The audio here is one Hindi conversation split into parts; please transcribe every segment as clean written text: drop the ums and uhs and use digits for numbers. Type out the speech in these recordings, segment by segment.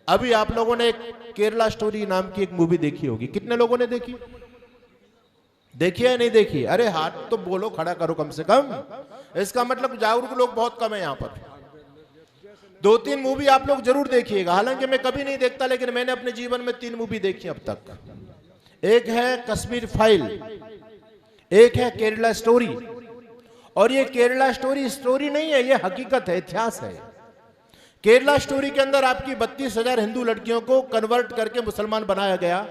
अभी आप लोगों ने एक केरला स्टोरी नाम की एक मूवी देखी होगी, कितने लोगों ने देखी? देखी है नहीं देखी? अरे हाथ तो बोलो, खड़ा करो कम से कम। इसका मतलब जागरूक लोग बहुत कम है यहाँ पर। 2-3 मूवी आप लोग जरूर देखिएगा। हालांकि मैं कभी नहीं देखता, लेकिन मैंने अपने जीवन में 3 मूवी देखी अब तक। एक है कश्मीर फाइल, एक है केरला स्टोरी। और ये केरला स्टोरी स्टोरी नहीं है, ये हकीकत है, इतिहास है। केरला स्टोरी के अंदर आपकी 32,000 हिंदू लड़कियों को कन्वर्ट करके मुसलमान बनाया गया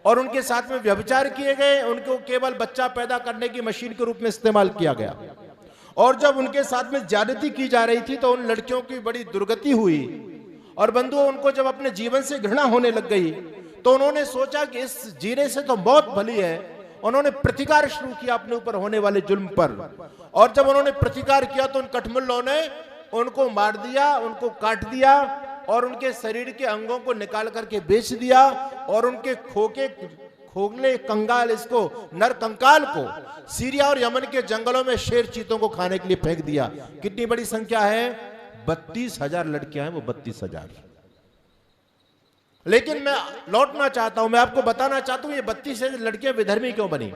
और उनके साथ में व्यभिचार किए गए। उनको केवल बच्चा पैदा करने की मशीन के रूप में इस्तेमाल किया गया। और जब उनके साथ में ज्यादती की जा रही थी तो उन लड़कियों की बड़ी दुर्गति हुई। और बंधुओं, उनको जब अपने जीवन से घृणा होने लग गई तो उन्होंने सोचा कि इस जीने से तो मौत भली है। उन्होंने प्रतिकार शुरू किया अपने ऊपर होने वाले जुल्म पर। और जब उन्होंने प्रतिकार किया तो उन कठमुल्लों ने उनको मार दिया, उनको काट दिया और उनके शरीर के अंगों को निकाल करके बेच दिया। और उनके खोखले कंगाल, इसको नर कंकाल को सीरिया और यमन के जंगलों में शेर चीतों को खाने के लिए फेंक दिया। कितनी बड़ी संख्या है? 32,000 लड़कियां हैं वो, 32,000। लेकिन मैं लौटना चाहता हूं, मैं आपको बताना चाहता हूं ये 32,000 लड़कियां विधर्मी क्यों बनी।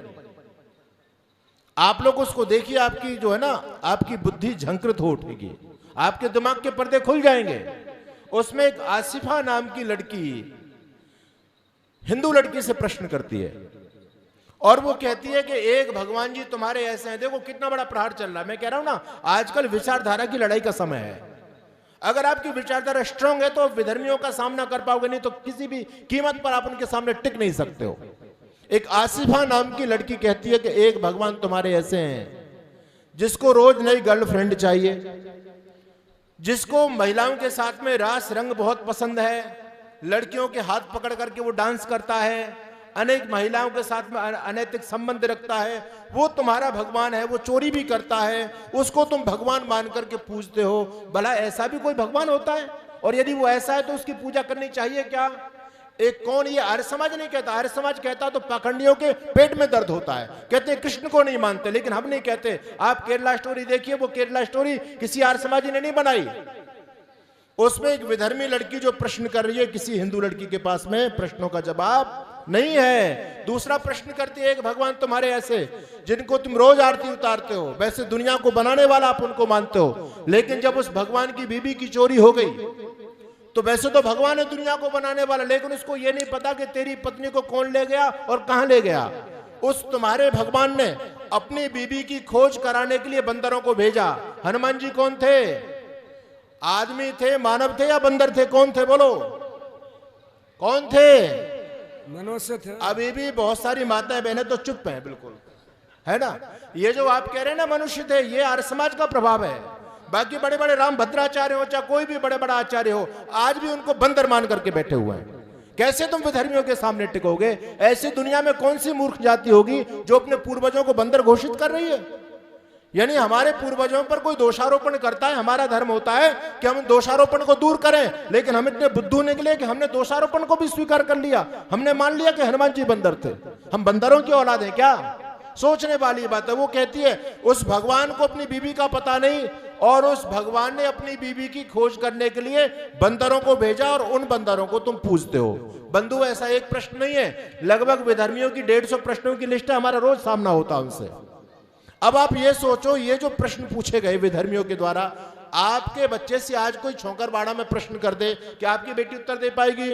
आप लोग उसको देखिए, आपकी जो है ना, आपकी बुद्धि झंकृत हो उठेगी, आपके दिमाग के पर्दे खुल जाएंगे। उसमें एक आसिफा नाम की लड़की हिंदू लड़की से प्रश्न करती है और वो कहती है कि एक भगवान जी तुम्हारे ऐसे हैं। देखो कितना बड़ा प्रहार चल रहा है। मैं कह रहा हूं ना, आजकल विचारधारा की लड़ाई का समय है। अगर आपकी विचारधारा स्ट्रांग है तो विधर्मियों का सामना कर पाओगे, नहीं तो किसी भी कीमत पर आप उनके सामने टिक नहीं सकते हो। एक आसिफा नाम की लड़की कहती है कि एक भगवान तुम्हारे ऐसे हैं जिसको रोज नई गर्लफ्रेंड चाहिए, जिसको महिलाओं के साथ में रास रंग बहुत पसंद है, लड़कियों के हाथ पकड़ करके वो डांस करता है, अनेक महिलाओं के साथ में अनैतिक संबंध रखता है, वो तुम्हारा भगवान है। वो चोरी भी करता है, उसको तुम भगवान मान करके पूजते हो। भला ऐसा भी कोई भगवान होता है? और यदि वो ऐसा है तो उसकी पूजा करनी चाहिए क्या? एक कौन, ये आर्य समाज नहीं कहता। आर्य समाज कहता तो पाखंडियों के पेट में दर्द होता है, कहते कृष्ण को नहीं मानते। लेकिन हम नहीं कहते। आप केरला स्टोरी देखिए, वो केरला स्टोरी किसी आर्य समाजी ने नहीं बनाई। उसमें एक विधर्मी लड़की जो प्रश्न कर रही है, किसी हिंदू लड़की के पास में प्रश्नों का जवाब नहीं है। दूसरा प्रश्न करती है, एक भगवान तुम्हारे ऐसे जिनको तुम रोज आरती उतारते हो, वैसे दुनिया को बनाने वाला आप उनको मानते हो, लेकिन जब उस भगवान की बीबी की चोरी हो गई तो वैसे तो भगवान है दुनिया को बनाने वाला, लेकिन उसको ये नहीं पता कि तेरी पत्नी को कौन ले गया और कहां ले गया। उस तुम्हारे भगवान ने अपनी बीबी की खोज कराने के लिए बंदरों को भेजा। हनुमान जी कौन थे? आदमी थे, मानव थे या बंदर थे? कौन थे बोलो, कौन थे? मनुष्य थे। अभी भी बहुत सारी माताएं बहनें तो चुप हैं, बिल्कुल, है ना। ये जो आप कह रहे हैं ना मनुष्य थे, ये आर्य समाज का प्रभाव है। बाकी बड़े बड़े राम भद्राचार्य हो, चाहे कोई भी बड़े बड़ा आचार्य हो, आज भी उनको बंदर मान करके बैठे हुए हैं। कैसे तुम विधर्मियों के सामने टिकोगे? ऐसी दुनिया में कौन सी मूर्ख जाति होगी जो अपने पूर्वजों को बंदर घोषित कर रही है? यानी हमारे पूर्वजों पर कोई दोषारोपण करता है, हमारा धर्म होता है कि हम दोषारोपण को दूर करें, लेकिन हम इतने बुद्धू निकले कि हमने दोषारोपण को भी स्वीकार कर लिया। हमने मान लिया कि हनुमान जी बंदर थे। हम बंदरों की औलाद हैं क्या? सोचने वाली बात है। वो कहती है उस भगवान को अपनी बीबी का पता नहीं और उस भगवान ने अपनी बीबी की खोज करने के लिए बंदरों को भेजा और उन बंदरों को तुम पूजते हो। बंधु, ऐसा एक प्रश्न नहीं है, लगभग विधर्मियों की 150 प्रश्नों की लिस्ट है, हमारा रोज सामना होता है उनसे। अब आप ये सोचो, ये जो प्रश्न पूछे गए विधर्मियों के द्वारा, आपके बच्चे से आज कोई छोकरबाड़ा में प्रश्न कर दे कि आपकी बेटी उत्तर दे पाएगी?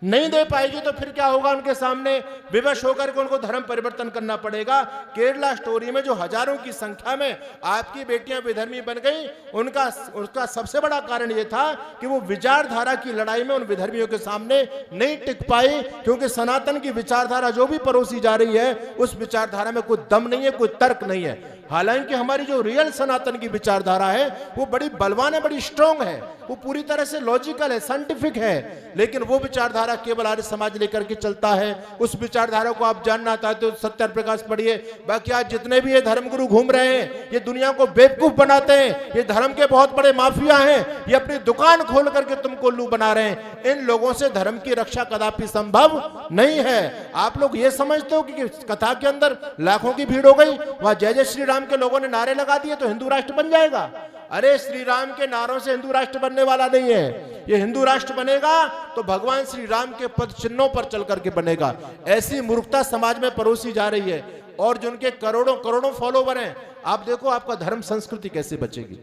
नहीं दे पाएगी। तो फिर क्या होगा? उनके सामने विवश होकर के उनको धर्म परिवर्तन करना पड़ेगा। केरला स्टोरी में जो हजारों की संख्या में आपकी बेटियां विधर्मी बन गई, उसका सबसे बड़ा कारण यह था कि वो विचारधारा की लड़ाई में उन विधर्मियों के सामने नहीं टिक पाई, क्योंकि सनातन की विचारधारा जो भी परोसी जा रही है उस विचारधारा में कोई दम नहीं है, कोई तर्क नहीं है। हालांकि हमारी जो रियल सनातन की विचारधारा है वो बड़ी बलवान है, बड़ी स्ट्रांग है, वो पूरी तरह से लॉजिकल है, साइंटिफिक है। लेकिन वो विचारधारा केवल आर्य समाज लेकर के चलता है। उस विचारधारा को आप जानना चाहते हो, सत्यार्थ प्रकाश पढ़िए। बाकी आज जितने भी ये धर्मगुरु घूम रहे हैं, ये दुनिया को बेवकूफ बनाते हैं, ये धर्म के बहुत बड़े माफिया हैं, ये अपनी दुकान खोल करके तुमको उल्लू बना रहे हैं। इन लोगों से धर्म की रक्षा कदापि संभव नहीं है। आप लोग ये समझते हो कि कथा के अंदर लाखों की भीड़ हो गई, वहां जय जय श्री राम के लोगों ने नारे लगा दिए तो हिंदू राष्ट्र बन जाएगा? अरे श्री राम के नारों से हिंदू राष्ट्र बनने वाला नहीं है। ये हिंदू राष्ट्र बनेगा तो भगवान श्री राम के पद चिन्हों पर चल करके बनेगा। ऐसी मूर्खता समाज में परोसी जा रही है और जिनके करोड़ों करोड़ों फॉलोवर हैं, आप देखो आपका धर्म संस्कृति कैसे बचेगी।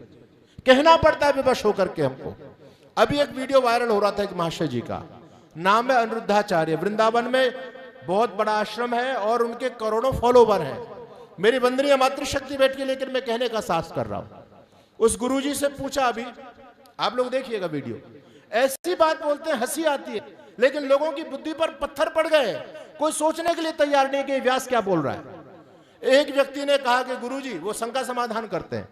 कहना पड़ता है विवश होकर के हमको। अभी एक वीडियो वायरल हो रहा था एक महाशय जी का, नाम है अनिरुद्धाचार्य। वृंदावन में बहुत बड़ा आश्रम है और उनके करोड़ों फॉलोवर हैं। मेरी वंदनीय मातृशक्ति बैठ के, लेकिन मैं कहने का साहस कर रहा हूं। उस गुरुजी से पूछा, अभी आप लोग देखिएगा वीडियो, ऐसी बात बोलते हैं हंसी आती है, लेकिन लोगों की बुद्धि पर पत्थर पड़ गए। कोई सोचने के लिए तैयार नहीं कि व्यास क्या बोल रहा है। एक व्यक्ति ने कहा कि गुरुजी, वो शंका समाधान करते हैं,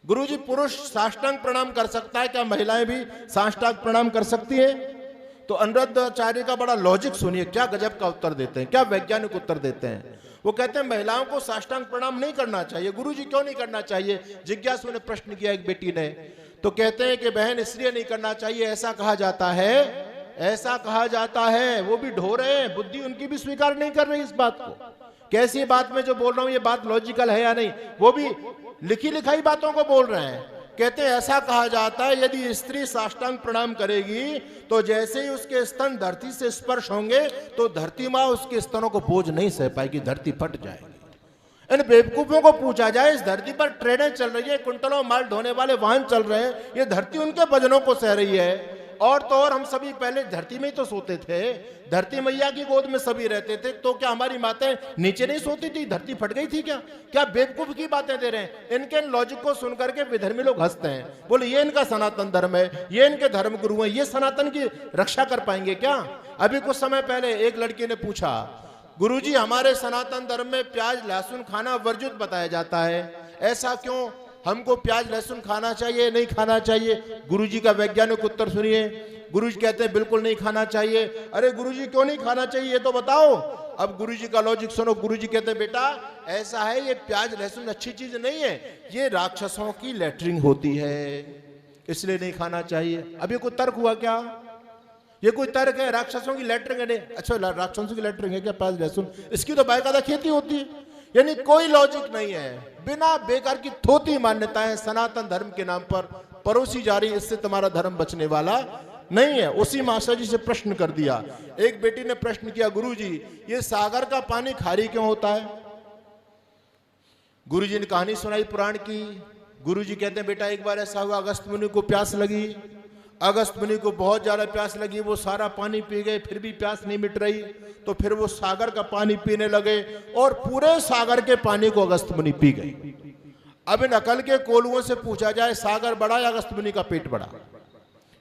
गुरुजी पुरुष साष्टांग प्रणाम कर सकता है, क्या महिलाएं भी साष्टांग प्रणाम कर सकती हैं? तो अनिरुद्धाचार्य का बड़ा लॉजिक सुनिए, क्या गजब का उत्तर देते हैं, क्या वैज्ञानिक उत्तर देते हैं। वो कहते हैं महिलाओं को साष्टांग प्रणाम नहीं करना चाहिए। गुरुजी क्यों नहीं करना चाहिए? जिज्ञासु ने प्रश्न किया एक बेटी ने। तो कहते हैं कि बहन इसलिए नहीं करना चाहिए, ऐसा कहा जाता है, ऐसा कहा जाता है। वो भी ढो रहे हैं, बुद्धि उनकी भी स्वीकार नहीं कर रही इस बात को। कैसी बात में जो बोल रहा हूं ये बात लॉजिकल है या नहीं, वो भी लिखी लिखाई बातों को बोल रहे हैं। कहते हैं ऐसा कहा जाता है यदि स्त्री साष्टांग प्रणाम करेगी तो जैसे ही उसके स्तन धरती से स्पर्श होंगे तो धरती माँ उसके स्तनों को बोझ नहीं सह पाएगी, धरती फट जाएगी। इन बेवकूफों को पूछा जाए, इस धरती पर ट्रेनें चल रही है, कुंटलों माल ढोने वाले वाहन चल रहे हैं, ये धरती उनके वजनों को सह रही है। और तो और हम सभी पहले धरती में ही तो सोते थे, धरती मैया की गोद में सभी रहते थे, तो क्या हमारी माताएं नीचे नहीं सोती थी? धरती फट गई थी क्या? क्या बेवकूफ की बातें दे रहे हैं। इनके लॉजिक को सुनकर के विधर्मी लोग हंसते हैं, बोले ये इनका सनातन धर्म है, ये इनके धर्म गुरु हैं, ये सनातन की रक्षा कर पाएंगे क्या? अभी कुछ समय पहले एक लड़की ने पूछा, गुरुजी हमारे सनातन धर्म में प्याज लहसुन खाना वर्जित बताया जाता है, ऐसा क्यों? हमको प्याज लहसुन खाना चाहिए नहीं खाना चाहिए? गुरुजी का वैज्ञानिक उत्तर सुनिए। गुरुजी कहते हैं बिल्कुल नहीं खाना चाहिए। अरे गुरुजी क्यों नहीं खाना चाहिए ये तो बताओ। अब गुरुजी का लॉजिक सुनो। गुरुजी कहते हैं बेटा ऐसा है, ये प्याज लहसुन अच्छी चीज नहीं है, ये राक्षसों की लैट्रिन होती है, इसलिए नहीं खाना चाहिए। अब ये कोई तर्क हुआ क्या? ये कोई तर्क है? राक्षसों की लैट्रिन है? अच्छा राक्षसों की लैट्रिन है क्या प्याज लहसुन? इसकी तो बाकायदा खेती होती है। यानी कोई लॉजिक नहीं है, बिना बेकार की थोती मान्यताएं सनातन धर्म के नाम पर परोसी जा रही, इससे तुम्हारा धर्म बचने वाला नहीं है। उसी मास्टर जी से प्रश्न कर दिया। एक बेटी ने प्रश्न किया, गुरुजी ये सागर का पानी खारी क्यों होता है? गुरुजी ने कहानी सुनाई पुराण की। गुरुजी कहते हैं बेटा एक बार ऐसा हुआ, अगस्त मुनि को प्यास लगी। अगस्त मुनि को बहुत ज्यादा प्यास लगी, वो सारा पानी पी गए, फिर भी प्यास नहीं मिट रही, तो फिर वो सागर का पानी पीने लगे और पूरे सागर के पानी को अगस्त मुनि पी गए। अब इन अकल के कोलुओं से पूछा जाए, सागर बड़ा या अगस्त मुनि का पेट बड़ा?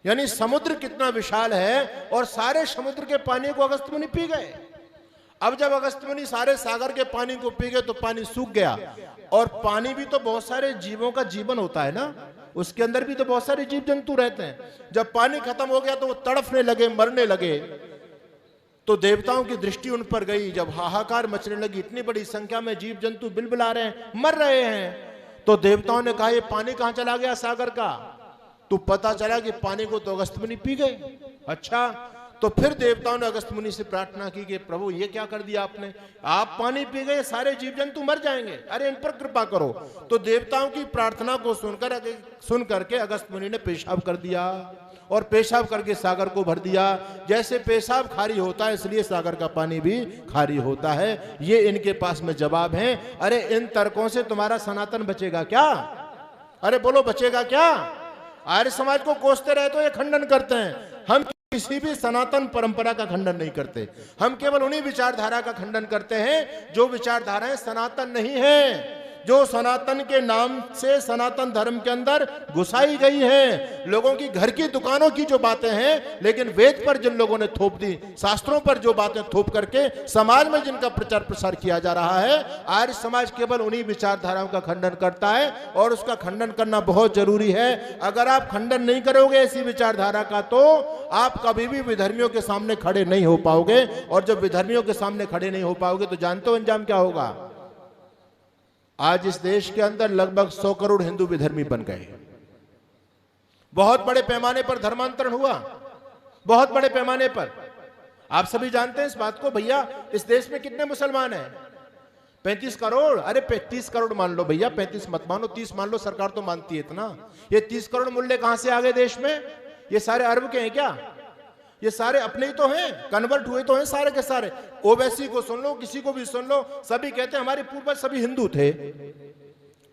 यानी समुद्र कितना विशाल है और सारे समुद्र के पानी को अगस्त मुनि पी गए। अब जब अगस्त मुनि सारे सागर के पानी को पी गए तो पानी सूख गया, और पानी भी तो बहुत सारे जीवों का जीवन होता है ना, उसके अंदर भी तो बहुत सारे जीव जंतु रहते हैं। जब पानी खत्म हो गया तो वो तड़फने लगे, मरने लगे। तो देवताओं की दृष्टि उन पर गई, जब हाहाकार मचने लगी, इतनी बड़ी संख्या में जीव जंतु बिलबिला रहे हैं, मर रहे हैं, तो देवताओं ने कहा ये पानी कहां चला गया सागर का? तो पता चला कि पानी को तो अगस्त मुनि पी गए। अच्छा, तो फिर देवताओं ने अगस्त मुनि से प्रार्थना की कि प्रभु ये क्या कर दिया आपने, आप पानी पी गए, सारे जीव जंतु मर जाएंगे, अरे इन पर कृपा करो। तो देवताओं की प्रार्थना को सुन करके अगस्त मुनि ने पेशाब कर दिया, और पेशाब करके सागर को भर दिया। जैसे पेशाब खारी होता है इसलिए सागर का पानी भी खारी होता है। ये इनके पास में जवाब है। अरे इन तर्कों से तुम्हारा सनातन बचेगा क्या? अरे बोलो बचेगा क्या? आर्य समाज को कोसते रहे तो ये खंडन करते हैं। हम किसी भी सनातन परंपरा का खंडन नहीं करते, हम केवल उन्हीं विचारधारा का खंडन करते हैं जो विचारधाराएं सनातन नहीं है, जो सनातन के नाम से सनातन धर्म के अंदर घुसाई गई है। लोगों की घर की दुकानों की जो बातें हैं, लेकिन वेद पर जिन लोगों ने थोप दी, शास्त्रों पर जो बातें थोप करके समाज में जिनका प्रचार प्रसार किया जा रहा है, आर्य समाज केवल उन्हीं विचारधाराओं का खंडन करता है, और उसका खंडन करना बहुत जरूरी है। अगर आप खंडन नहीं करोगे ऐसी विचारधारा का तो आप कभी भी विधर्मियों के सामने खड़े नहीं हो पाओगे, और जब विधर्मियों के सामने खड़े नहीं हो पाओगे तो जानते हो अंजाम क्या होगा? आज इस देश के अंदर लगभग 100 करोड़ हिंदू विधर्मी बन गए। बहुत बड़े पैमाने पर धर्मांतरण हुआ, बहुत बड़े पैमाने पर। आप सभी जानते हैं इस बात को। भैया इस देश में कितने मुसलमान हैं? 35 करोड़, अरे 30 करोड़ मान लो भैया, 35 मत मानो, 30 मान लो, सरकार तो मानती है इतना। ये 30 करोड़ मूल्य कहां से आ गए देश में? ये सारे अरब के हैं क्या? ये सारे अपने ही तो हैं, कन्वर्ट हुए तो हैं सारे के सारे। ओवैसी को सुन लो, किसी को भी सुन लो, सभी कहते हैं हमारे पूर्वज सभी हिंदू थे।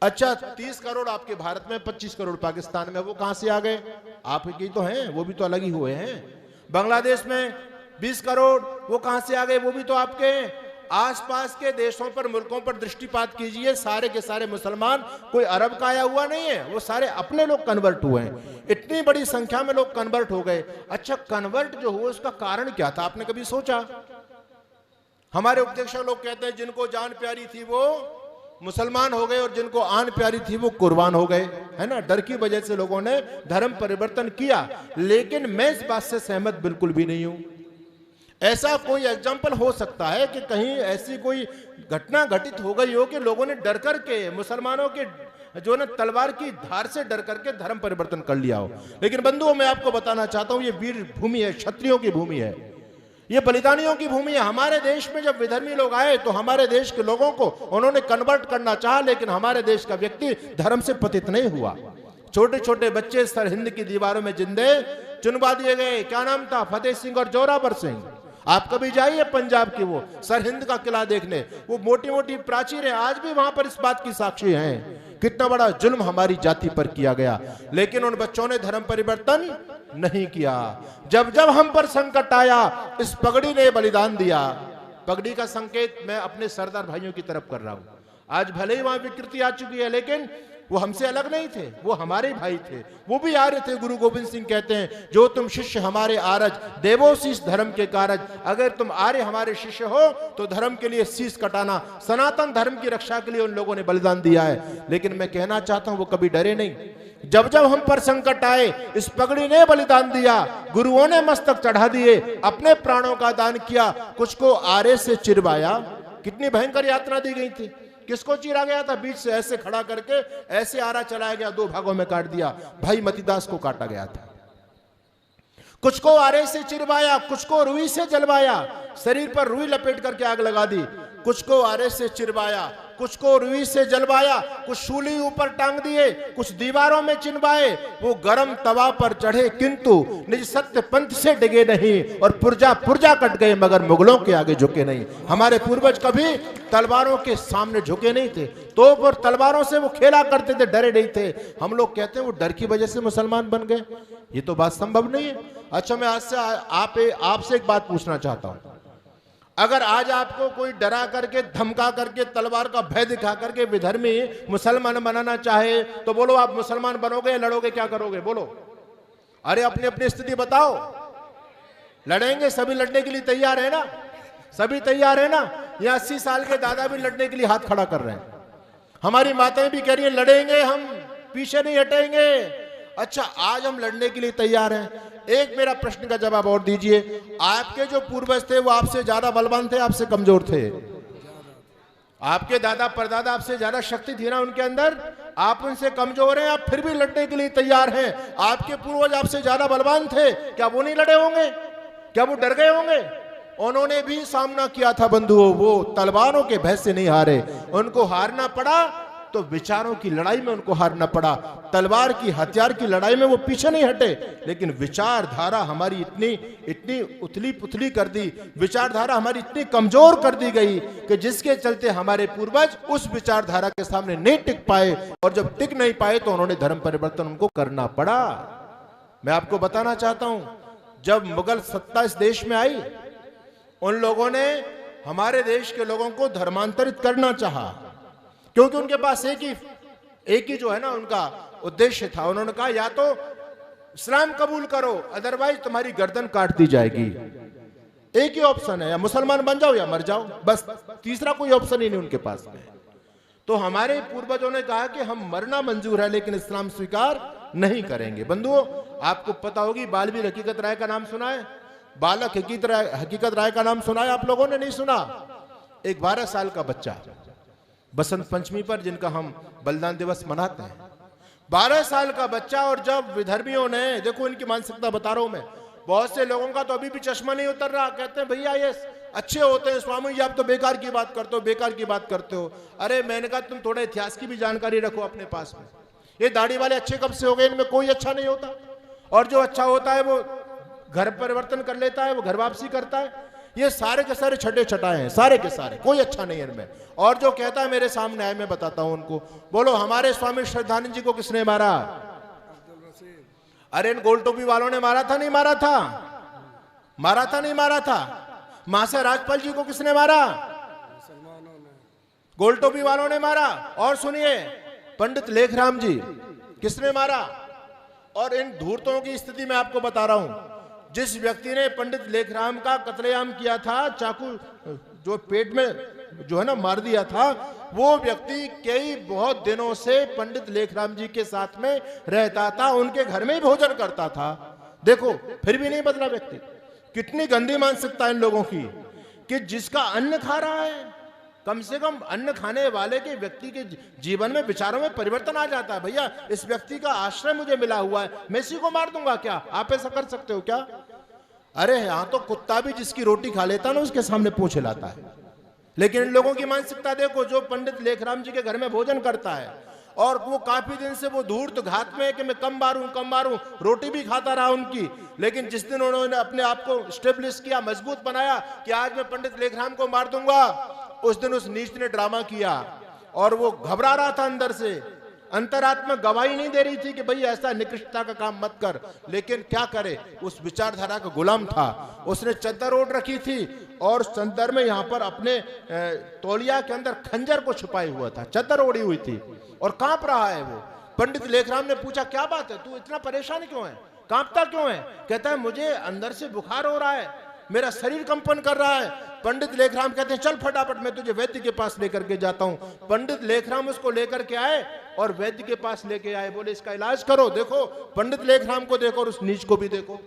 अच्छा, 30 करोड़ आपके भारत में, 25 करोड़ पाकिस्तान में, वो कहां से आ गए? आपके ही तो हैं, वो भी तो अलग ही हुए हैं। बांग्लादेश में 20 करोड़, वो कहां से आ गए? वो भी तो आपके हैं। आसपास के देशों पर, मुल्कों पर दृष्टिपात कीजिए, सारे के सारे मुसलमान, कोई अरब का आया हुआ नहीं है, वो सारे अपने लोग कन्वर्ट हुए हैं। इतनी बड़ी संख्या में लोग कन्वर्ट हो गए। अच्छा, कन्वर्ट जो हुआ उसका कारण क्या था, आपने कभी सोचा? हमारे उपदेशक लोग कहते हैं जिनको जान प्यारी थी वो मुसलमान हो गए और जिनको आन प्यारी थी वो कुर्बान हो गए, है ना। डर की वजह से लोगों ने धर्म परिवर्तन किया। लेकिन मैं इस बात से सहमत बिल्कुल भी नहीं हूं। ऐसा कोई एग्जाम्पल हो सकता है कि कहीं ऐसी कोई घटना घटित हो गई हो कि लोगों ने डर करके, मुसलमानों के जो ना तलवार की धार से डर करके धर्म परिवर्तन कर लिया हो। लेकिन बंधुओं, मैं आपको बताना चाहता हूं, ये वीर भूमि है, क्षत्रियों की भूमि है, ये बलिदानियों की भूमि है। हमारे देश में जब विधर्मी लोग आए तो हमारे देश के लोगों को उन्होंने कन्वर्ट करना चाहा, लेकिन हमारे देश का व्यक्ति धर्म से पतित नहीं हुआ। छोटे छोटे बच्चे सरहिंद की दीवारों में जिंदे चुनवा दिए गए। क्या नाम था? फतेह सिंह और जोरावर सिंह। आप कभी जाइए पंजाब की वो सरहिंद का किला देखने, वो मोटी मोटी प्राचीरें आज भी वहां पर इस बात की साक्षी हैं कितना बड़ा जुल्म हमारी जाति पर किया गया। लेकिन उन बच्चों ने धर्म परिवर्तन नहीं किया। जब जब हम पर संकट आया, इस पगड़ी ने बलिदान दिया। पगड़ी का संकेत मैं अपने सरदार भाइयों की तरफ कर रहा हूं। आज भले ही वहां विकृति आ चुकी है, लेकिन वो हमसे अलग नहीं थे, वो हमारे भाई थे, वो भी आर्य थे। गुरु गोविंद सिंह कहते हैं, जो तुम शिष्य हमारे आरज, देवो शीस धर्म के कारज। अगर तुम आर्य हमारे शिष्य हो तो धर्म के लिए शीस कटाना, सनातन धर्म की रक्षा के लिए उन लोगों ने बलिदान दिया है। लेकिन मैं कहना चाहता हूं, वो कभी डरे नहीं। जब जब हम पर संकट आए, इस पगड़ी ने बलिदान दिया, गुरुओं ने मस्तक चढ़ा दिए, अपने प्राणों का दान किया। कुछ को आरे से चिरवाया। कितनी भयंकर यात्रा दी गई थी। किसको चीरा गया था? बीच से ऐसे खड़ा करके ऐसे आरा चलाया गया, 2 भागों में काट दिया। भाई मतीदास को काटा गया था। कुछ को आरे से चिरवाया, कुछ को रुई से जलवाया, शरीर पर रुई लपेट करके आग लगा दी। कुछ को आरे से चिरवाया, कुछ को रुई से जलवाया, कुछ शूली ऊपर टांग दिए, कुछ दीवारों में चिनवाए। वो गरम तवा पर चढ़े किंतु निज सत्य पंथ से डिगे नहीं, और पुर्जा पुर्जा कट गए मगर मुगलों के आगे झुके नहीं। हमारे पूर्वज कभी तलवारों के सामने झुके नहीं थे। तो पर तलवारों से वो खेला करते थे, डरे नहीं थे। हम लोग कहते हैं वो डर की वजह से मुसलमान बन गए। ये तो बात संभव नहीं है। अच्छा, मैं आज से आपसे एक बात पूछना चाहता हूं। अगर आज आपको कोई डरा करके, धमका करके, तलवार का भय दिखा करके विधर्मी मुसलमान बनाना चाहे तो बोलो, आप मुसलमान बनोगे या लड़ोगे? क्या करोगे? बोलो। अरे अपनी अपनी स्थिति बताओ। लड़ेंगे? सभी लड़ने के लिए तैयार है ना? सभी तैयार है ना? ये 80 साल के दादा भी लड़ने के लिए हाथ खड़ा कर रहे हैं। हमारी माताएं भी कह रही हैं लड़ेंगे, हम पीछे नहीं हटेंगे। अच्छा, आज हम लड़ने के लिए तैयार हैं। एक मेरा प्रश्न का जवाब और दीजिए। आपके जो पूर्वज थे वो आपसे ज्यादा बलवान थे, आपसे कमजोर थे? आपके दादा परदादा आपसे ज्यादा शक्ति थी ना उनके अंदर? आप उनसे कमजोर हैं, आप फिर भी लड़ने के लिए तैयार हैं। आपके पूर्वज आपसे ज्यादा बलवान थे, क्या वो नहीं लड़े होंगे? क्या वो डर गए होंगे? उन्होंने भी सामना किया था बंधुओं। वो तलवारों के भय से नहीं हारे, उनको हारना पड़ा तो विचारों की लड़ाई में उनको हारना पड़ा। तलवार की, हथियार की लड़ाई में वो पीछे नहीं हटे। लेकिन विचारधारा हमारी इतनी उथली पुथली कर दी, विचारधारा हमारी इतनी कमजोर कर दी गई कि जिसके चलते हमारे पूर्वज उस विचारधारा के सामने नहीं टिक पाए, और जब टिक नहीं पाए तो उन्होंने धर्म परिवर्तन उनको करना पड़ा। मैं आपको बताना चाहता हूं, जब मुगल सत्ता इस देश में आई, उन लोगों ने हमारे देश के लोगों को धर्मांतरित करना चाहा, क्योंकि उनके पास एक ही जो है ना उनका उद्देश्य था। उन्होंने कहा या तो इस्लाम कबूल करो, अदरवाइज तुम्हारी गर्दन काट दी जाएगी। एक ही ऑप्शन है, या मुसलमान बन जाओ या मर जाओ, बस। तीसरा कोई ऑप्शन ही नहीं उनके पास में। तो हमारे पूर्वजों ने कहा कि हम मरना मंजूर है लेकिन इस्लाम स्वीकार नहीं करेंगे। बंधुओं, आपको पता होगी, बालवीर हकीकत राय का नाम सुना है? बालक हकीकत राय का नाम सुना है आप लोगों ने? नहीं सुना? एक 12 साल का बच्चा, बसंत पंचमी पर जिनका हम बलिदान दिवस मनाते हैं, 12 साल का बच्चा। और जब विधर्मियों ने, देखो इनकी मानसिकता बता रहा हूं मैं, बहुत से लोगों का तो अभी भी चश्मा नहीं उतर रहा। कहते हैं भैया ये अच्छे होते हैं, स्वामी जी आप तो बेकार की बात करते हो, बेकार की बात करते हो। अरे मैंने कहा तुम थोड़ा इतिहास की भी जानकारी रखो अपने पास में। ये दाढ़ी वाले अच्छे कब से हो गए? इनमें कोई अच्छा नहीं होता, और जो अच्छा होता है वो घर परिवर्तन कर लेता है, वो घर वापसी करता है। ये सारे के सारे छठे छटाए हैं, सारे के सारे, कोई अच्छा नहीं है इनमें। और जो कहता है मेरे सामने आए, मैं बताता हूं उनको। बोलो हमारे स्वामी श्रद्धानंद जी को किसने मारा? अरे इन गोल टोपी वालों ने मारा था, नहीं मारा था? मारा था, नहीं मारा था? महाशय राजपाल जी को किसने मारा? गोल टोपी वालों ने मारा। और सुनिए, पंडित लेखराम जी किसने मारा? और इन धूर्तों की स्थिति मैं आपको बता रहा हूं। जिस व्यक्ति ने पंडित लेखराम का कत्लेआम किया था, चाकू जो पेट में जो है ना मार दिया था, वो व्यक्ति कई बहुत दिनों से पंडित लेखराम जी के साथ में रहता था, उनके घर में ही भोजन करता था। देखो फिर भी नहीं बदला व्यक्ति। कितनी गंदी मानसिकता इन लोगों की कि जिसका अन्न खा रहा है, कम से कम अन्न खाने वाले के व्यक्ति के जीवन में विचारों में परिवर्तन आ जाता है। भैया इस व्यक्ति का आश्रय मुझे मिला हुआ है, मैं इसी को मार दूंगा क्या? आप ऐसा कर सकते हो क्या? अरे यहां तो कुत्ता भी जिसकी रोटी खा लेता ना उसके सामने पूंछ हिलाता है। लेकिन इन लोगों की मानसिकता देखो, जो पंडित लेखराम जी के घर में भोजन करता है और वो काफी दिन से वो धूर्त घात में है कि मैं कम मारूं, रोटी भी खाता रहा उनकी। लेकिन जिस दिन उन्होंने अपने आप को स्टेब्लिश किया, मजबूत बनाया कि आज मैं पंडित लेखराम को मार दूंगा, उस दिन उस नीच ने ड्रामा किया और वो घबरा रहा था अंदर से। अंतरात्मा गवाही नहीं दे रही थी कि भाई ऐसा निकृष्टता का काम मत कर, लेकिन क्या करे, उस विचारधारा का गुलाम था। उसने चद्दर ओढ़ रखी थी और चद्दर में यहां पर अपने तौलिया के अंदर खंजर को छुपाए हुआ था, चद्दर ओढ़ी हुई थी और कांप रहा है वो। पंडित लेखराम ने पूछा क्या बात है, तू इतना परेशान क्यों है, कांपता क्यों है? कहता है मुझे अंदर से बुखार हो रहा है, मेरा शरीर कंपन कर रहा है। पंडित लेखराम कहते हैं चल फटाफट मैं तुझे वैद्य के पास लेकर के जाता हूं। पंडित लेखराम उसको लेकर के आए और वैद्य के पास लेके आए, बोले इसका इलाज करो। देखो पंडित लेखराम को देखो और उस नीच को भी देखो।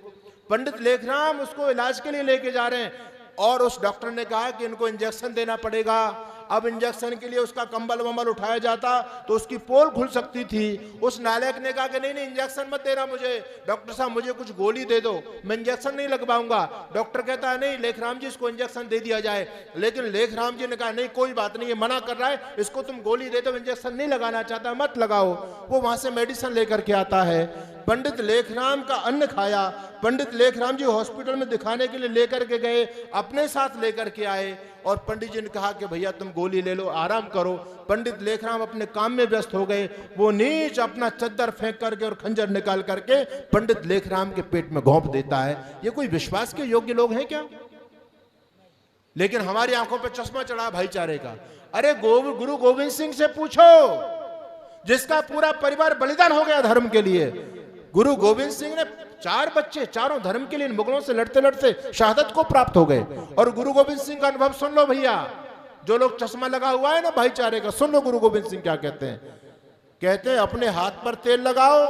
पंडित लेखराम उसको इलाज के लिए लेके जा रहे हैं और उस डॉक्टर ने कहा कि इनको इंजेक्शन देना पड़ेगा। अब इंजेक्शन के लिए उसका कंबल वंबल उठाया जाता तो उसकी पोल खुल सकती थी। उस नालायक ने कहा कि नहीं नहीं इंजेक्शन मत देना मुझे, डॉक्टर साहब मुझे कुछ गोली दे दो, मैं इंजेक्शन नहीं लगवाऊंगा। डॉक्टर कहता है नहीं लेखराम जी इसको इंजेक्शन दे दिया जाए। लेकिन लेखराम जी ने कहा नहीं कोई बात नहीं, ये मना कर रहा है, इसको तुम गोली दे दो, इंजेक्शन नहीं लगाना चाहता मत लगाओ। वो वहां से मेडिसिन लेकर के आता है। पंडित लेखराम का अन्न खाया। पंडित लेखराम जी हॉस्पिटल में दिखाने के लिए लेकर के गए, अपने साथ लेकर के आए और पंडित जी ने कहा कि भैया तुम गोली ले लो, आराम करो। पंडित लेखराम अपने काम में व्यस्त हो गए। वो नीच अपना चद्दर फेंक करके और खंजर निकाल करके पंडित लेखराम के पेट में घोंप देता है। ये कोई विश्वास के योग्य लोग हैं क्या? लेकिन हमारी आंखों पर चश्मा चढ़ा भाईचारे का। अरे गुरु गोविंद सिंह से पूछो, जिसका पूरा परिवार बलिदान हो गया धर्म के लिए। गुरु गोविंद सिंह ने 4 बच्चे, चारों धर्म के लिए मुगलों से लड़ते लड़ते शहादत को प्राप्त हो गए। और गुरु गोविंद सिंह का अनुभव सुन लो भैया, जो लोग चश्मा लगा हुआ है ना भाईचारे का, सुन लो गुरु गोविंद सिंह क्या कहते हैं। कहते हैं अपने हाथ पर तेल लगाओ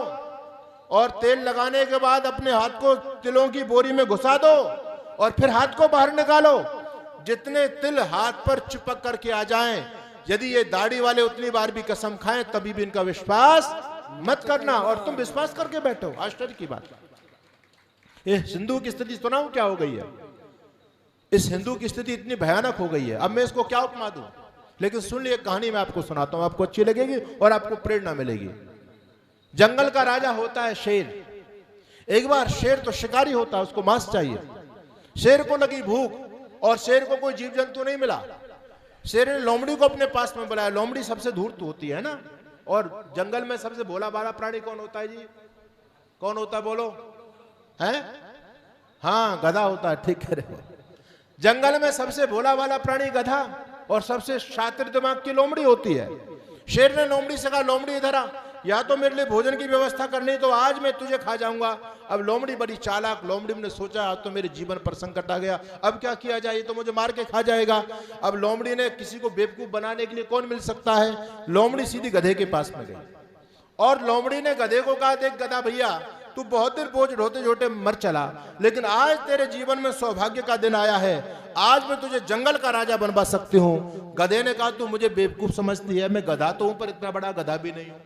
और तेल लगाने के बाद अपने हाथ को तिलों की बोरी में घुसा दो और फिर हाथ को बाहर निकालो। जितने तिल हाथ पर चिपक करके आ जाएं, यदि ये दाढ़ी वाले उतनी बार भी कसम खाएं तभी भी इनका विश्वास मत करना, और तुम विश्वास करके बैठो। आश्चर्य की बात। ये हिंदू की स्थिति सुनाऊं क्या हो गई है? इस हिंदू की स्थिति इतनी भयानक हो गई है, अब मैं इसको क्या उपमा दूं? लेकिन सुन लिए कहानी मैं आपको सुनाता हूं, आपको अच्छी लगेगी और आपको प्रेरणा मिलेगी। जंगल का राजा होता है शेर। एक बार शेर तो शिकारी होता है, उसको मांस चाहिए। शेर को लगी भूख और शेर को कोई जीव जंतु नहीं मिला। शेर ने लोमड़ी को अपने पास में बुलाया। लोमड़ी सबसे धूर्त होती है ना, और जंगल में सबसे भोला भाला प्राणी कौन होता है जी? कौन होता है बोलो? हैं? हाँ गधा होता है, ठीक कह रहे हो। जंगल में सबसे भोला वाला प्राणी गधा और सबसे शातिर दिमाग की लोमड़ी होती है। शेर ने लोमड़ी से कहा लोमड़ी इधर आ, या तो मेरे लिए भोजन की व्यवस्था करनी तो आज मैं तुझे खा जाऊंगा। अब लोमड़ी बड़ी चालाक, लोमड़ी ने सोचा आज तो मेरे जीवन पर संकट आ गया, अब क्या किया जाए, ये तो मुझे मार के खा जाएगा। अब लोमड़ी ने किसी को बेवकूफ बनाने के लिए कौन मिल सकता है, लोमड़ी सीधी गधे के पास में गई और लोमड़ी ने गधे को कहा देख गधा भैया, तू बहुत देर बोझ ढोते ढोते मर चला, लेकिन आज तेरे जीवन में सौभाग्य का दिन आया है, आज मैं तुझे जंगल का राजा बनवा सकती हूँ। गधे ने कहा तू मुझे बेवकूफ समझती है, मैं गधा तो हूं पर इतना बड़ा गधा भी नहीं हूं।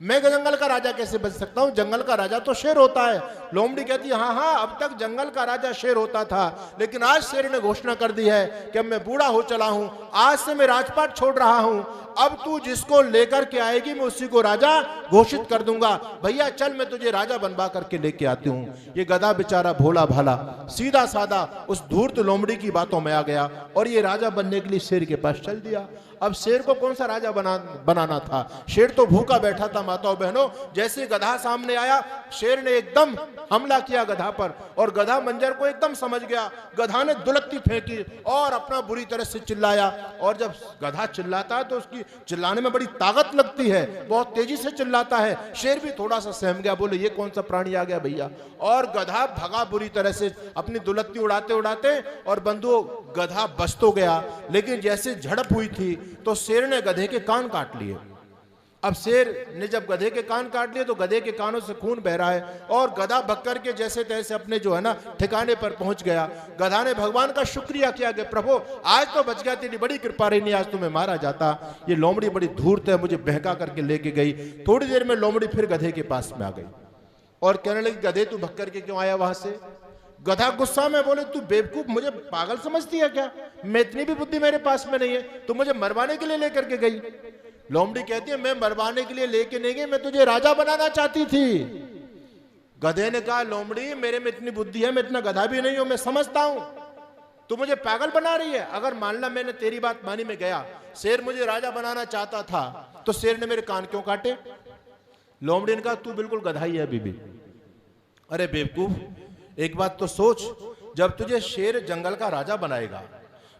मैं जंगल का राजा कैसे बन सकता हूं? जंगल का राजा तो शेर होता है। लोमड़ी कहती है हाँ हाँ, अब तक जंगल का राजा शेर होता था, लेकिन आज शेर ने घोषणा कर दी है कि अब मैं बूढ़ा हो चला हूं, आज से मैं राजपाट छोड़ रहा हूं। अब तू जिसको लेकर के आएगी मैं उसी को राजा घोषित कर दूंगा। भैया चल, मैं तुझे राजा बनवा करके लेके आती हूं। ये गधा बेचारा भोला भाला सीधा साधा उस धूर्त लोमड़ी की बातों में आ गया और ये राजा बनने के लिए शेर के पास चल दिया। अब शेर को कौन सा राजा बनाना था? शेर तो भूखा बैठा था। माताओं बहनों, जैसे गधा सामने आया, शेर ने एकदम हमला किया गधा पर और गधा मंजर को एकदम समझ गया। गधा ने दुलत्ती फेंकी और अपना बुरी तरह से चिल्लाया। और जब गधा चिल्लाता है तो उसकी चिल्लाने में बड़ी ताकत लगती है, बहुत तेजी से चिल्लाता है। शेर भी थोड़ा सा सहम गया, बोले ये कौन सा प्राणी आ गया भैया। और गधा भगा बुरी तरह से अपनी दुलत्ती उड़ाते उड़ाते, और बंधु गधा बच तो गया, लेकिन जैसे झड़प हुई थी तो शेर ने गधे के कान काट लिए। अब शेर ने जब गधे के कान काट लिए तो गधे के कानों से खून बह रहा है और गधा भक्कर के जैसे तैसे अपने जो है ना ठिकाने पर पहुंच गया। गधा ने भगवान का शुक्रिया किया कि प्रभु आज तो बच गया, तेरी बड़ी कृपा रही, नहीं आज तुम्हें मारा जाता। ये लोमड़ी बड़ी धूर्त है, मुझे बहका करके लेके गई। थोड़ी देर में लोमड़ी फिर गधे के पास में आ गई और कहने लगी गधे तू भक्कर के क्यों आया वहां से? गधा गुस्सा में बोले तू बेवकूफ, मुझे पागल समझती है क्या? मैं इतनी भी बुद्धि मेरे पास में नहीं है, तू मुझे मरवाने के लिए लेकर के गई। लोमड़ी कहती है मैं मरवाने के लिए लेके नहीं गई, मैं तुझे राजा बनाना चाहती थी। गधे ने कहा लोमड़ी मेरे में इतनी बुद्धि है, मैं इतना गधा भी नहीं हूं, मैं समझता हूं, तू मुझे पागल बना रही है। अगर मान ला मैंने तेरी बात मानी में गया, शेर मुझे राजा बनाना चाहता था, तो शेर ने मेरे कान क्यों काटे? लोमड़ी ने कहा तू बिल्कुल गधा ही है बीबी। अरे बेवकूफ, एक बात तो सोच, जब तुझे शेर जंगल का राजा बनाएगा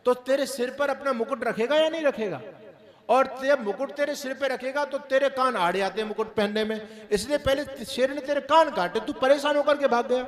तो तेरे सिर पर अपना मुकुट रखेगा या नहीं रखेगा? और जब मुकुट तेरे सिर पे रखेगा तो तेरे कान आड़े आते हैं मुकुट पहनने में, इसलिए पहले शेर ने तेरे कान काटे, तू परेशान होकर के भाग गया।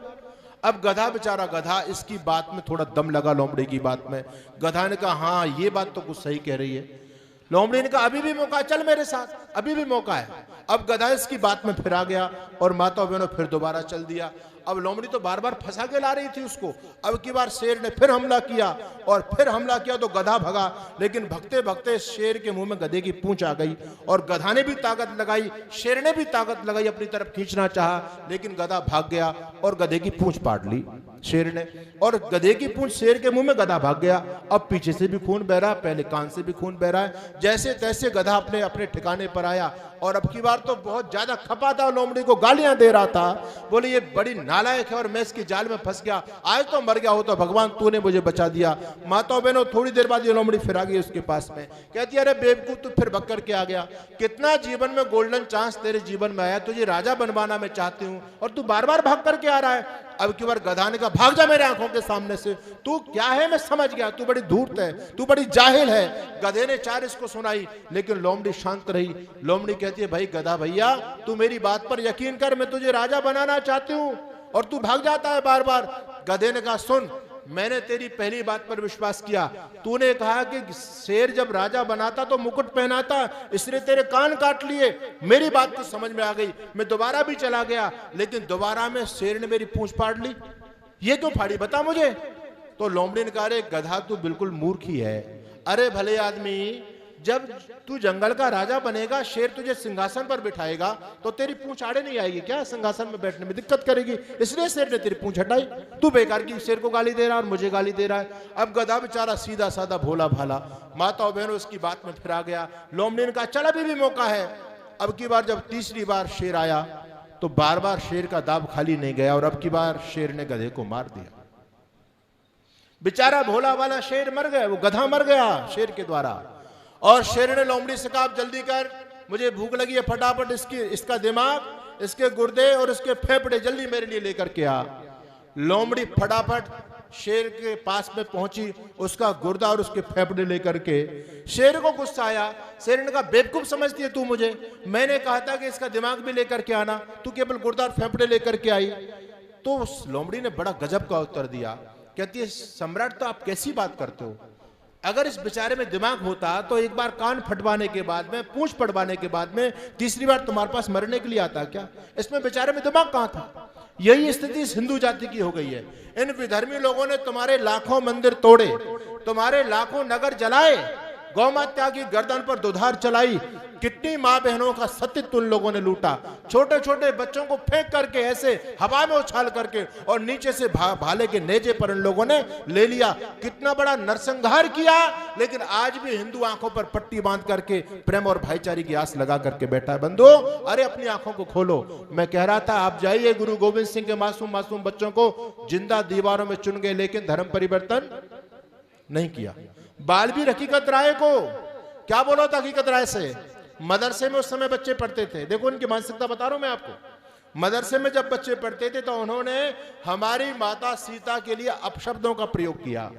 अब गधा बेचारा गधा, इसकी बात में थोड़ा दम लगा लोमड़ी की बात में। गधा ने कहा हाँ ये बात तो कुछ सही कह रही है। लोमड़ी ने कहा अभी भी मौका है, चल मेरे साथ, अभी भी मौका है। अब गधा इसकी बात में फिर आ गया और माता बहनों फिर दोबारा चल दिया। अब लोमड़ी तो बार बार फंसा के ला रही थी उसको। अब की बार शेर ने फिर हमला किया और फिर हमला किया तो गधा भगा, लेकिन भगते भगते शेर के मुंह में गधे की पूंछ आ गई और गधा ने भी ताकत लगाई, शेर ने भी ताकत लगाई, अपनी तरफ खींचना चाहा, लेकिन गधा भाग गया और गधे की पूंछ पाट ली शेर ने। और गधे की पूंछ शेर के मुंह में, गधा भाग गया। अब पीछे से भी खून बह रहा है, पहले कान से भी खून बह रहा है। जैसे तैसे गधा अपने अपने ठिकाने पर आया और अब की बार तो बहुत ज्यादा खपा था, लोमड़ी को गालियां दे रहा था, बोले ये बड़ी नालायक है और मैं इसकी जाल में फंस गया, आज तो मर गया हो तो भगवान तूने मुझे बचा दिया। माताओं बहनों, थोड़ी देर बाद ये लोमड़ी फिर आ गई उसके पास में, कहती है अरे बेवकूफ तू फिर भक्कर के आ गया, कितना जीवन में गोल्डन चांस तेरे जीवन में आया, तुझे राजा बनवाना मैं चाहती हूँ और तू बार बार भाग करके आ रहा है। अब की बार गधा ने कहा भाग जा मेरे आंखों के सामने से, तू क्या है मैं समझ गया, तू बड़ी धूर्त है, तू बड़ी जाहिल है। गधे ने चार इसको सुनाई, लेकिन लोमड़ी शांत रही। लोमड़ी कहती है भाई गधा भैया तू मेरी बात पर यकीन कर, मैं तुझे राजा बनाना चाहती हूँ और तू भाग जाता है बार बार। गधे ने कहा सुन, मैंने तेरी पहली बात पर विश्वास किया, तूने कहा कि शेर जब राजा बनाता तो मुकुट पहनाता, इसलिए तेरे कान काट लिए, मेरी बात तो समझ में आ गई, मैं दोबारा भी चला गया, लेकिन दोबारा में शेर ने मेरी पूंछ फाड़ ली, ये क्यों फाड़ी बता मुझे। तो लोमड़ी ने कहा रे गधा तू बिल्कुल मूर्ख ही है, अरे भले आदमी जब तू जंगल का राजा बनेगा, शेर तुझे सिंहासन पर बिठाएगा तो तेरी पूंछ आड़े नहीं आएगी क्या, सिंहासन में बैठने में दिक्कत करेगी, इसलिए शेर ने तेरी पूंछ हटाई। तू बेकार की शेर को गाली दे रहा है और मुझे गाली दे रहा है। अब गधा बेचारा सीधा साधा भोला भाला, माताओं बहनों उसकी बात में फिर आ गया। लोमड़ी ने कहा चल अभी भी मौका है। अब की बार जब तीसरी बार शेर आया तो बार बार शेर का दाब खाली नहीं गया और अब की बार शेर ने गधे को मार दिया। बेचारा भोला वाला शेर मर गया, वो गधा मर गया शेर के द्वारा। और शेर ने लोमड़ी से कहा जल्दी कर, मुझे भूख लगी है, फटाफट इसका दिमाग, इसके गुर्दे और इसके फेफड़े जल्दी मेरे लिए लेकर के आ। लोमड़ी फटाफट शेर के पास में पहुंची, उसका गुर्दा और उसके फेफड़े लेकर के। शेर को गुस्सा आया, शेर ने कहा बेवकूफ समझती है तू मुझे, मैंने कहा था कि इसका दिमाग भी लेकर के आना, तू केवल गुर्दा और फेफड़े लेकर के आई। तो उस लोमड़ी ने बड़ा गजब का उत्तर दिया, कहती है सम्राट तो आप कैसी बात करते हो, अगर इस बेचारे में दिमाग होता तो एक बार कान फटवाने के बाद में, पूंछ पड़वाने के बाद में तीसरी बार तुम्हारे पास मरने के लिए आता क्या, इसमें बेचारे में दिमाग कहां था। यही स्थिति इस हिंदू जाति की हो गई है। इन विधर्मी लोगों ने तुम्हारे लाखों मंदिर तोड़े, तुम्हारे लाखों नगर जलाए, गौ माता की गर्दन पर दुधार चलाई, कितनी माँ बहनों का सतीत्व उन लोगों ने लूटा, छोटे छोटे बच्चों को फेंक करके ऐसे हवा में उछाल करके और नीचे से भाले के नेजे पर इन लोगों ने ले लिया। कितना बड़ा नरसंहार किया, लेकिन आज भी हिंदू आंखों पर पट्टी बांध करके प्रेम और भाईचारे की आस लगा करके बैठा है। बंधु, अरे अपनी आंखों को खोलो। मैं कह रहा था आप जाइए, गुरु गोविंद सिंह के मासूम मासूम बच्चों को जिंदा दीवारों में चुन गए, लेकिन धर्म परिवर्तन नहीं किया। बालवीर हकीकत राय को क्या बोला था? हकीकत राय से मदरसे में उस समय बच्चे पढ़ते थे, देखो उनकी मानसिकता बता रहा हूं मैं आपको। मदरसे में जब बच्चे पढ़ते थे तो उन्होंने हमारी माता सीता के लिए अपशब्दों का प्रयोग किया।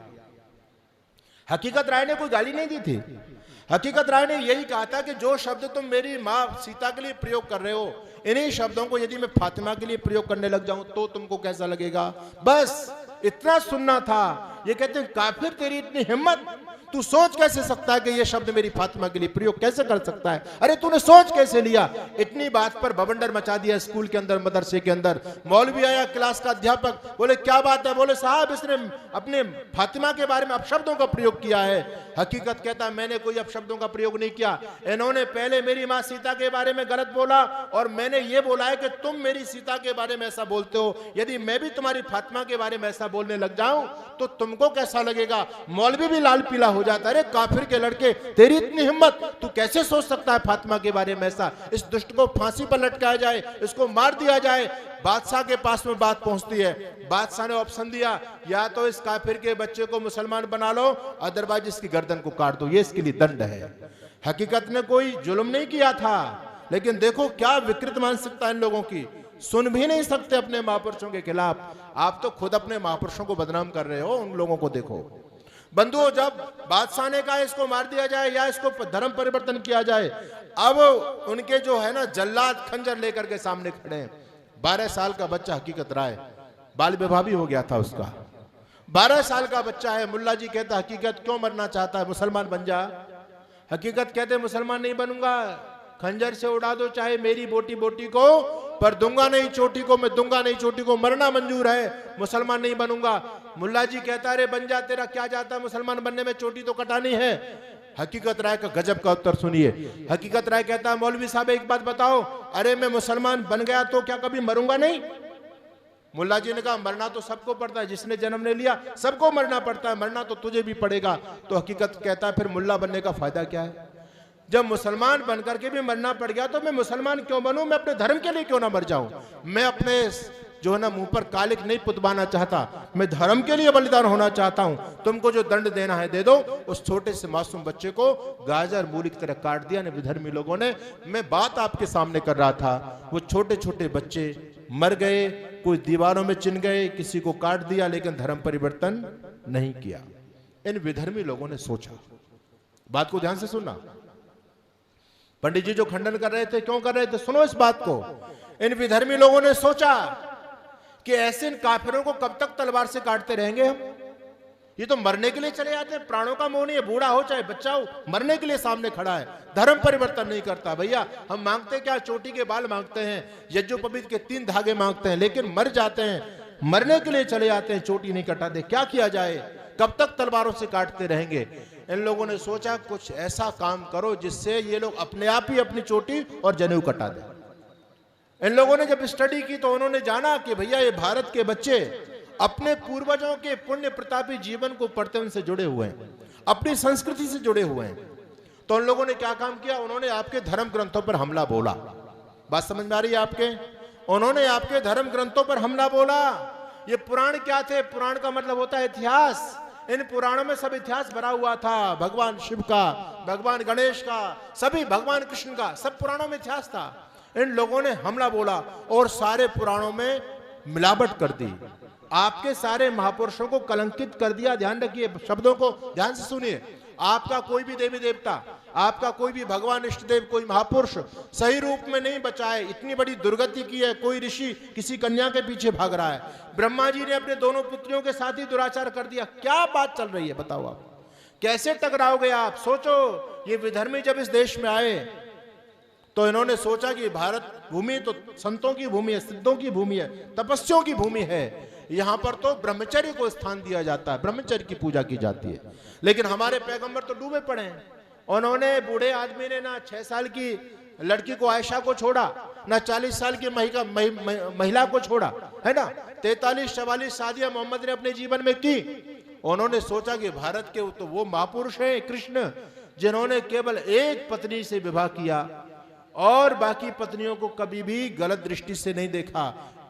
हकीकत राय ने कोई गाली नहीं दी थी। हकीकत राय ने यही कहा था कि जो शब्द तुम मेरी मां सीता के लिए प्रयोग कर रहे हो, इन्हीं शब्दों को यदि मैं फातिमा के लिए प्रयोग करने लग जाऊं तो तुमको कैसा लगेगा। बस इतना सुनना था। ये कहते हैं काफिर, तेरी इतनी हिम्मत, तू सोच कैसे सकता है कि ये शब्द मेरी फातिमा के लिए प्रयोग कैसे कर सकता है? अरे तूने सोच कैसे लिया? इतनी बात पर बवंडर मचा दिया स्कूल के अंदर, मदरसे के अंदर। मौलवी आया, क्लास का अध्यापक, बोले क्या बात है? बोले साहब इसने अपने फातिमा के बारे में अपशब्दों का प्रयोग किया है। हकीकत कहता मैंने कोई अपशब्दों का प्रयोग नहीं किया। इन्होंने पहले मेरी मां सीता के बारे में गलत बोला और मैंने ये बोला है कि तुम मेरी सीता के बारे में ऐसा बोलते हो, यदि मैं भी तुम्हारी फातिमा के बारे में ऐसा बोलने लग जाऊं तो तुमको कैसा लगेगा? मौलवी भी लाल पीला हो जाता है। अरे काफिर के लड़के, तेरी इतनी हिम्मत, तू कैसे सोच सकता है फातिमा के बारे में ऐसा? इस दुष्ट को फांसी पर लटकाया जाए, इसको मार दिया जाए। बादशाह के पास में बात पहुंचती है। बादशाह ने ऑप्शन दिया, या तो इस काफिर के बच्चे को मुसलमान बना लो, अदरवाइज इसकी गर्दन को काट दो, ये इसके लिए दंड है। हकीकत ने कोई जुल्म नहीं किया था, लेकिन देखो क्या विकृत मानसिकता इन लोगों की। सुन भी नहीं सकते अपने महापुरुषों के खिलाफ। आप तो खुद अपने महापुरुषों को बदनाम कर रहे हो, उन लोगों को देखो। बंधुओं, जब बादशाह ने कहा इसको मार दिया जाए या इसको धर्म परिवर्तन किया जाए, अब उनके जो है ना जल्लाद खंजर लेकर के सामने खड़े हैं। 12 साल का बच्चा हकीकत राय, बाल विवाह भी हो गया था उसका। 12 साल का बच्चा है। मुल्ला जी कहता हकीकत क्यों मरना चाहता है, मुसलमान बन जा। हकीकत कहते मुसलमान नहीं बनूंगा, खंजर से उड़ा दो चाहे मेरी बोटी बोटी को, पर दूंगा नहीं चोटी को, मैं दूंगा नहीं चोटी को, मरना मंजूर है, मुसलमान नहीं बनूंगा। मुल्ला जी कहता है बन जा, तेरा क्या जाता मुसलमान बनने में, चोटी तो कटानी है। हकीकत राय का गजब का उत्तर सुनिए। हकीकत राय कहता है मौलवी साहब एक बात बताओ, अरे मैं मुसलमान बन गया तो क्या कभी मरूंगा नहीं? मुल्ला जी ने कहा मरना तो सबको पड़ता है, जिसने जन्म ले लिया सबको मरना पड़ता है, मरना तो तुझे भी पड़ेगा। तो हकीकत कहता है फिर मुल्ला बनने का फायदा क्या है? जब मुसलमान बनकर के भी मरना पड़ गया तो मैं मुसलमान क्यों बनूं? मैं अपने धर्म के लिए क्यों ना मर जाऊं? मैं अपने जो है ना मुंह पर कालिक नहीं पुतवाना चाहता, मैं धर्म के लिए बलिदान होना चाहता हूं। तुमको जो दंड देना है दे दो। उस छोटे से मासूम बच्चे को गाजर मूली की तरह काट दिया विधर्मी लोगों ने। मैं बात आपके सामने कर रहा था, वो छोटे छोटे बच्चे मर गए, कोई दीवारों में चिन गए, किसी को काट दिया, लेकिन धर्म परिवर्तन नहीं किया। इन विधर्मी लोगों ने सोचा, बात को ध्यान से सुनना। पंडित जी जो खंडन कर रहे थे क्यों कर रहे थे, सुनो इस बात को। इन विधर्मी लोगों ने सोचा कि ऐसे इन काफिरों को कब तक तलवार से काटते रहेंगे हम? ये तो मरने के लिए चले जाते हैं, प्राणों का मोह नहीं है, बूढ़ा हो चाहे बच्चा हो, मरने के लिए सामने खड़ा है, धर्म परिवर्तन नहीं करता। भैया हम मांगते क्या? चोटी के बाल मांगते हैं, यज्ञोपवीत के 3 धागे मांगते हैं, लेकिन मर जाते हैं, मरने के लिए चले जाते हैं, चोटी नहीं कटाते। क्या किया जाए? कब तक तलवारों से काटते रहेंगे? इन लोगों ने सोचा कुछ ऐसा काम करो जिससे ये लोग अपने आप ही अपनी चोटी और जनेऊ कटा दें। इन लोगों ने जब स्टडी की तो उन्होंने जाना कि भैया ये भारत के बच्चे अपने पूर्वजों के पुण्य प्रतापी जीवन को पढ़ते उनसे जुड़े हुए हैं, अपनी संस्कृति से जुड़े हुए हैं। तो उन लोगों ने क्या काम किया? उन्होंने आपके धर्म ग्रंथों पर हमला बोला। बात समझ में आ रही है आपके? उन्होंने आपके धर्म ग्रंथों पर हमला बोला। ये पुराण क्या थे? पुराण का मतलब होता है इतिहास। इन पुराणों में सब इतिहास भरा हुआ था, भगवान शिव का, भगवान गणेश का, सभी भगवान कृष्ण का, सब पुराणों में इतिहास था। इन लोगों ने हमला बोला और सारे पुराणों में मिलावट कर दी, आपके सारे महापुरुषों को कलंकित कर दिया। ध्यान रखिए, शब्दों को ध्यान से सुनिए। आपका कोई भी देवी देवता, आपका कोई भी भगवान इष्ट देव, कोई महापुरुष सही रूप में नहीं बचा है। इतनी बड़ी दुर्गति की है, कोई ऋषि किसी कन्या के पीछे भाग रहा है। ब्रह्मा जी ने अपने दोनों पुत्रियों के साथ ही दुराचार कर दिया। क्या बात चल रही है बताओ आप? कैसे टकराओगे आप? सोचो, ये विधर्मी जब इस देश में आए तो इन्होंने सोचा कि भारत भूमि तो संतों की भूमि है, सिद्धों की भूमि है, तपस्वियों की भूमि है, यहां पर तो ब्रह्मचर्य को स्थान दिया जाता है, ब्रह्मचर्य की पूजा की जाती है। लेकिन हमारे पैगंबर तो डूबे पड़े हैं, उन्होंने बूढ़े आदमी ने ना 6 साल की लड़की को आयशा को छोड़ा, ना 40 साल की महिला को छोड़ा, है ना। 43-44 शादियां मोहम्मद ने अपने जीवन में की। उन्होंने सोचा कि भारत के तो वो महापुरुष हैं कृष्ण, जिन्होंने केवल एक पत्नी से विवाह किया और बाकी पत्नियों को कभी भी गलत दृष्टि से नहीं देखा।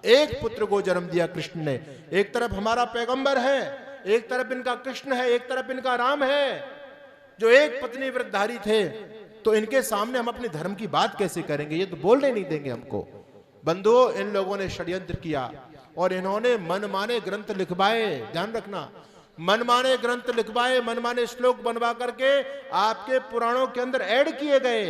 एक पुत्र को जन्म दिया कृष्ण ने। एक तरफ हमारा पैगंबर है, एक तरफ इनका कृष्ण है, एक तरफ इनका राम है, जो एक पत्नी व्रतधारी थे। तो इनके सामने हम अपने धर्म की बात कैसे करेंगे? ये तो बोलने नहीं देंगे हमको। बंधुओं, इन लोगों ने षड्यंत्र किया और इन्होंने मनमाने ग्रंथ लिखवाए। ध्यान रखना, मनमाने ग्रंथ लिखवाए, मनमाने श्लोक बनवा करके आपके पुराणों के अंदर ऐड किए गए।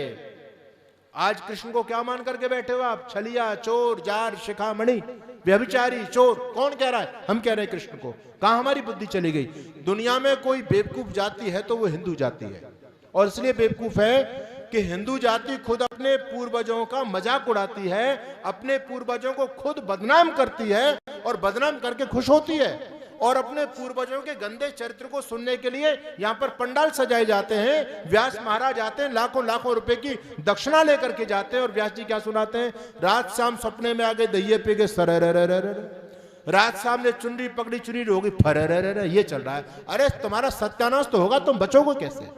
आज कृष्ण को क्या मान करके बैठे हो आप? छलिया, चोर, जार, शिखामणि, व्यभिचारी, चोर। कौन कह रहा है? हम कह रहे हैं कृष्ण को। कहां हमारी बुद्धि चली गई? दुनिया में कोई बेवकूफ जाति है तो वो हिंदू जाति है, और इसलिए बेवकूफ है कि हिंदू जाति खुद अपने पूर्वजों का मजाक उड़ाती है, अपने पूर्वजों को खुद बदनाम करती है और बदनाम करके खुश होती है, और अपने पूर्वजों के गंदे चरित्र को सुनने के लिए यहाँ पर पंडाल सजाए जाते हैं। व्यास महाराज आते हैं, लाखों लाखों रुपए की दक्षिणा लेकर के जाते हैं, और व्यास जी क्या सुनाते हैं? रात शाम सपने में आ गए दहिये पे गए सर, रात शाम ने चुनरी पकड़ी, चुनरी होगी फर, ये चल रहा है। अरे तुम्हारा सत्यानाश तो होगा, तुम बचोगे कैसे?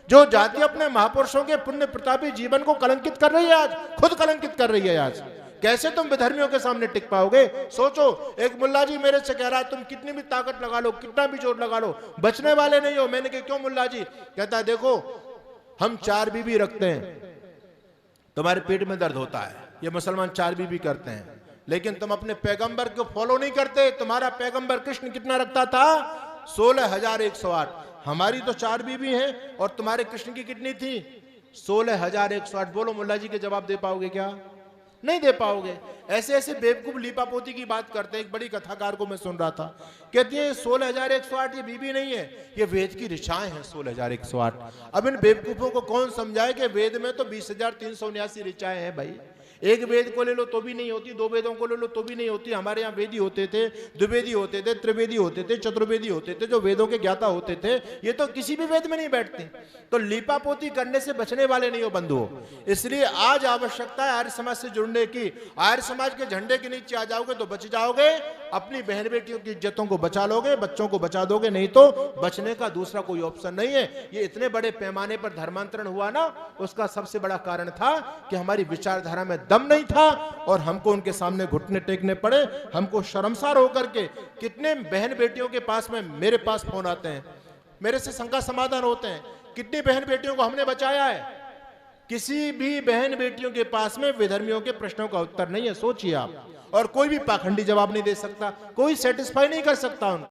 जो जाति अपने महापुरुषों के पुण्य प्रतापी जीवन को कलंकित कर रही है, आज खुद कलंकित कर रही है। आज कैसे तुम विधर्मियों के सामने टिक पाओगे? सोचो। एक मुल्ला जी मेरे से कह रहा है तुम कितनी भी ताकत लगा लो, कितना भी जोर लगा लो, बचने वाले नहीं हो। मैंने कहा क्यों मुल्ला जी? कहता है देखो, हम 4 बीवी रखते हैं, तुम्हारे पेट में दर्द होता है, ये मुसलमान 4 बीवी करते हैं, लेकिन तुम अपने पैगंबर को फॉलो नहीं करते। तुम्हारा पैगंबर कृष्ण कितना रखता था? 16,108। हमारी तो 4 बीवी हैं, और तुम्हारे कृष्ण की कितनी थी? 16,108। बोलो मुल्ला जी के जवाब दे पाओगे क्या? नहीं दे पाओगे। ऐसे ऐसे बेवकूफ लीपापोती की बात करते हैं। एक बड़ी कथाकार को मैं सुन रहा था, कहती है 16,108 ये बीबी नहीं है, ये वेद की ऋचाएं हैं 16,108। अब इन बेवकूफों को कौन समझाए कि वेद में तो 20,379 ऋचाएं हैं भाई। एक वेद को ले लो तो भी नहीं होती, 2 वेदों को ले लो तो भी नहीं होती। हमारे यहाँ वेदी होते थे, द्विवेदी होते थे, त्रिवेदी होते थे, चतुर्वेदी होते थे, जो वेदों के ज्ञाता होते थे। ये तो किसी भी वेद में नहीं बैठते। तो लीपापोती करने से बचने वाले नहीं हो बंधुओं। इसलिए आज आवश्यकता है आर्य समाज से जुड़ने की। आर्य समाज के झंडे के नीचे आ जाओगे तो बच जाओगे, अपनी बहन बेटियों की इज्जतों को बचा लोगे, बच्चों को बचा दोगे, नहीं तो बचने का दूसरा कोई ऑप्शन नहीं है। ये इतने बड़े पैमाने पर धर्मांतरण हुआ ना, उसका सबसे बड़ा कारण था कि हमारी विचारधारा में दम नहीं था और हमको उनके सामने घुटने टेकने पड़े। हमको शर्मसार होकर के, कितने बहन बेटियों के पास में, मेरे पास फोन आते हैं, मेरे से शंका समाधान होते हैं, कितनी बहन बेटियों को हमने बचाया है? किसी भी बहन बेटियों के पास में विधर्मियों के प्रश्नों का उत्तर नहीं है। सोचिए आप। और कोई भी पाखंडी जवाब नहीं दे सकता, कोई सेटिस्फाई नहीं कर सकता उनको।